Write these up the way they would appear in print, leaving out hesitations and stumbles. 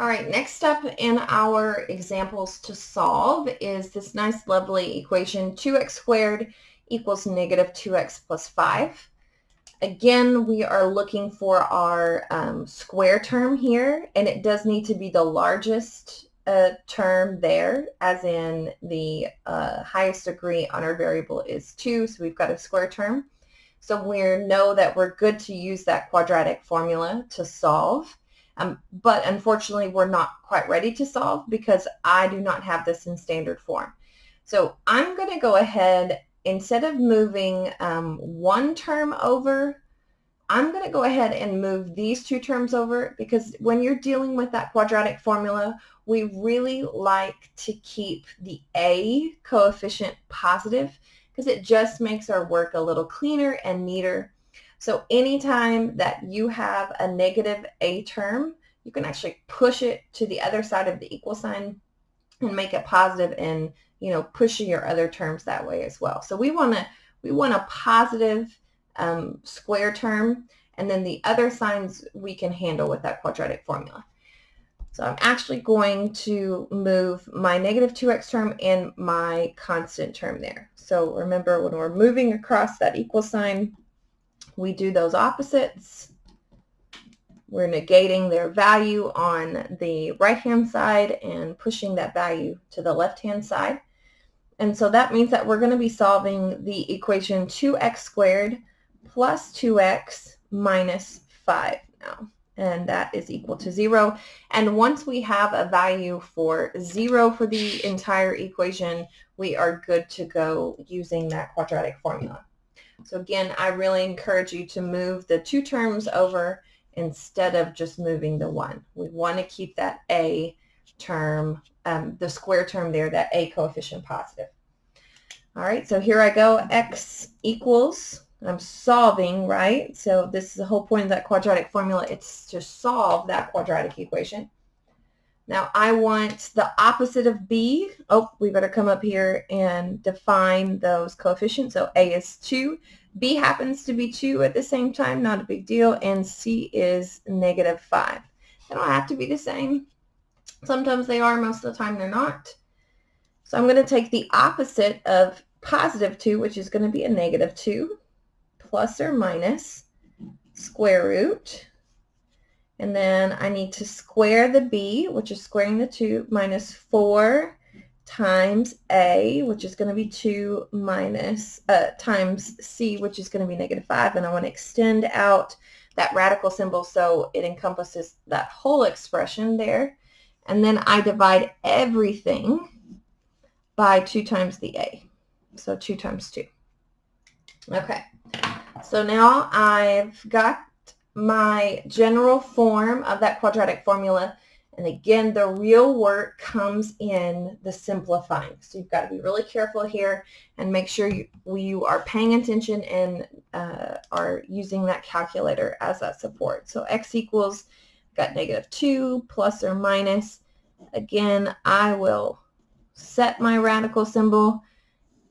All right, next up in our examples to solve is this nice lovely equation, 2x squared equals negative 2x plus 5. Again, we are looking for our square term here, and it does need to be the largest term there, as in the highest degree on our variable is 2, so we've got a square term. So we know that we're good to use that quadratic formula to solve. But unfortunately, we're not quite ready to solve because I do not have this in standard form. So I'm going to go ahead, instead of moving one term over, I'm going to go ahead and move these two terms over, because when you're dealing with that quadratic formula, we really like to keep the a coefficient positive because it just makes our work a little cleaner and neater. So anytime that you have a negative a term, you can actually push it to the other side of the equal sign and make it positive, and push your other terms that way as well. So we want a positive square term, and then the other signs we can handle with that quadratic formula. So I'm actually going to move my negative 2x term and my constant term there. So remember, when we're moving across that equal sign, we do those opposites. We're negating their value on the right-hand side and pushing that value to the left-hand side. And so that means that we're going to be solving the equation 2x squared plus 2x minus 5 now. And that is equal to 0. And once we have a value for 0 for the entire equation, we are good to go using that quadratic formula. So again, I really encourage you to move the two terms over instead of just moving the one. We want to keep that a term, the square term there, that a coefficient positive. All right, so here I go, x equals, I'm solving, right? So this is the whole point of that quadratic formula. It's to solve that quadratic equation. Now I want the opposite of b. Oh, we better come up here and define those coefficients. So a is 2. B happens to be 2 at the same time, not a big deal. And c is negative 5. They don't have to be the same. Sometimes they are, most of the time they're not. So I'm going to take the opposite of positive 2, which is going to be a negative 2, plus or minus square root. And then I need to square the b, which is squaring the 2, minus 4 times a, which is going to be 2, minus times c, which is going to be negative 5. And I want to extend out that radical symbol so it encompasses that whole expression there. And then I divide everything by 2 times the a. So 2 times 2. Okay. So now I've got my general form of that quadratic formula. And again, the real work comes in the simplifying. So you've got to be really careful here and make sure you are paying attention and are using that calculator as that support. So x equals, got negative 2 plus or minus. Again, I will set my radical symbol,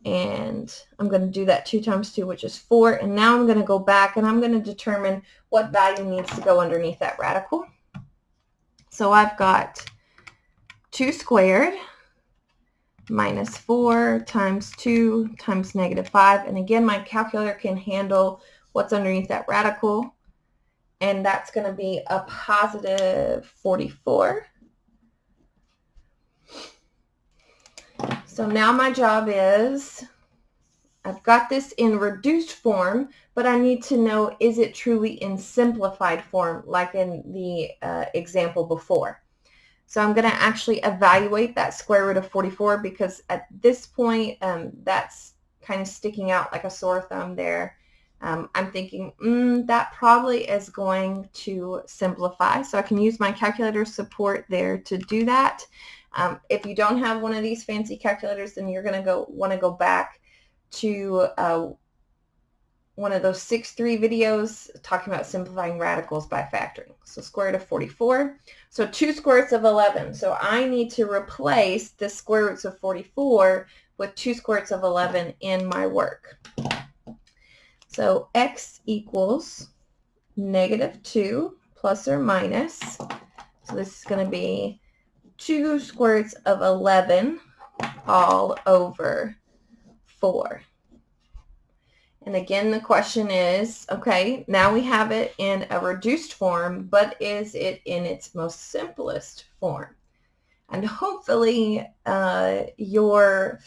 and I'm going to do that 2 times 2, which is 4. And now I'm going to go back and I'm going to determine what value needs to go underneath that radical. So I've got 2 squared minus 4 times 2 times negative 5. And again, my calculator can handle what's underneath that radical. And that's going to be a positive 44. So now my job is, I've got this in reduced form, but I need to know, is it truly in simplified form like in the example before? So I'm going to actually evaluate that square root of 44, because at this point that's kind of sticking out like a sore thumb there. I'm thinking that probably is going to simplify. So I can use my calculator support there to do that. If you don't have one of these fancy calculators, then you're going to want to go back to one of those 6-3 videos talking about simplifying radicals by factoring. So square root of 44. So 2 square roots of 11. So I need to replace the square roots of 44 with 2 square roots of 11 in my work. So x equals negative 2 plus or minus So this is going to be 2 squares of 11 all over 4. And again, the question is, okay, now we have it in a reduced form, but is it in its most simplest form? And hopefully your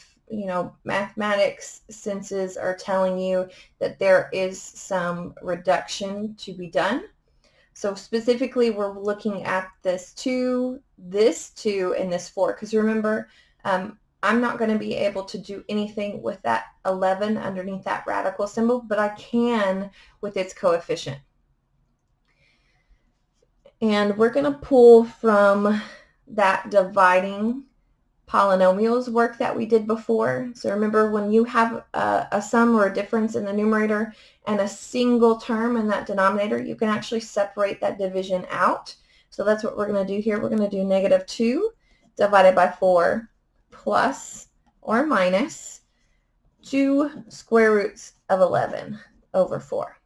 mathematics senses are telling you that there is some reduction to be done. So specifically, we're looking at this 2, and this 4, because remember, I'm not going to be able to do anything with that 11 underneath that radical symbol, but I can with its coefficient. And we're going to pull from that dividing polynomials work that we did before. So remember, when you have a sum or a difference in the numerator and a single term in that denominator, you can actually separate that division out. So that's what we're going to do here. We're going to do -2 divided by 4 plus or minus 2 square roots of 11 over 4.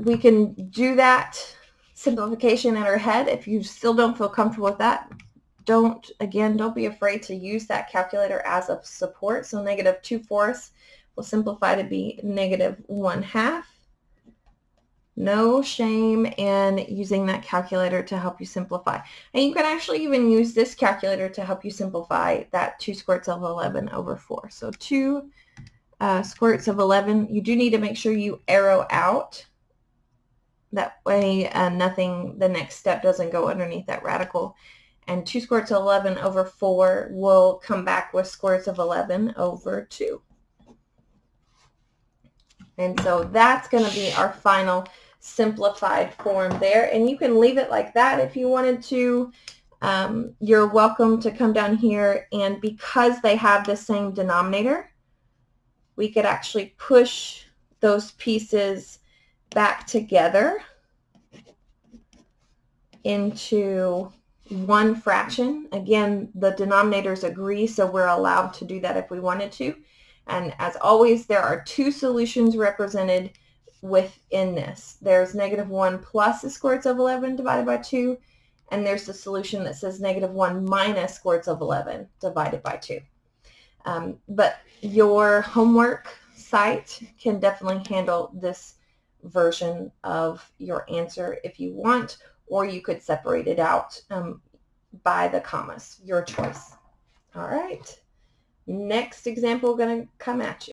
We can do that simplification in our head. If you still don't feel comfortable with that, don't be afraid to use that calculator as a support. So -2/4 will simplify to be -1/2. No shame in using that calculator to help you simplify. And you can actually even use this calculator to help you simplify that 2 squares of 11 over 4. So 2 squares of 11, you do need to make sure you arrow out. That way the next step doesn't go underneath that radical. And 2 squares of 11 over 4 will come back with squares of 11 over 2. And so that's going to be our final simplified form there. And you can leave it like that if you wanted to. You're welcome to come down here, and because they have the same denominator, we could actually push those pieces back together into one fraction. Again, the denominators agree, so we're allowed to do that if we wanted to. And as always, there are 2 solutions represented within this. There's -1 plus the square roots of 11 divided by 2, and there's the solution that says -1 minus square roots of 11 divided by 2. But your homework site can definitely handle this version of your answer if you want, or you could separate it out by the commas, your choice. All right, next example going to come at you.